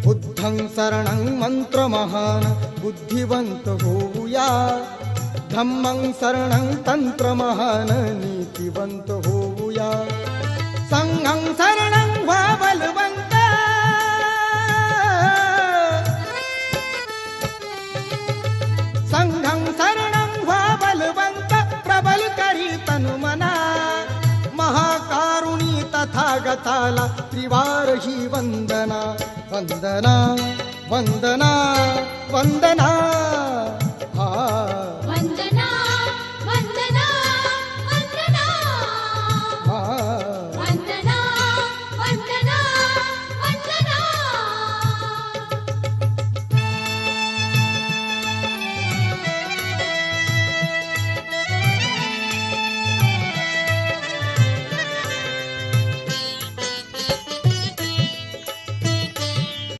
बुद्धं शरणं मंत्रमहान बुद्धिवंत होऊया, धम्मं शरणं तंत्रमहान नीतिवंत होऊया, संघं शरणं व्हा बलवंत, संघं शरणं व्हा बलवंत, प्रबल करी तनु मना, महाकारुणी तथागताला त्रिवार ही वंदना, वंदना वंदना वंदना।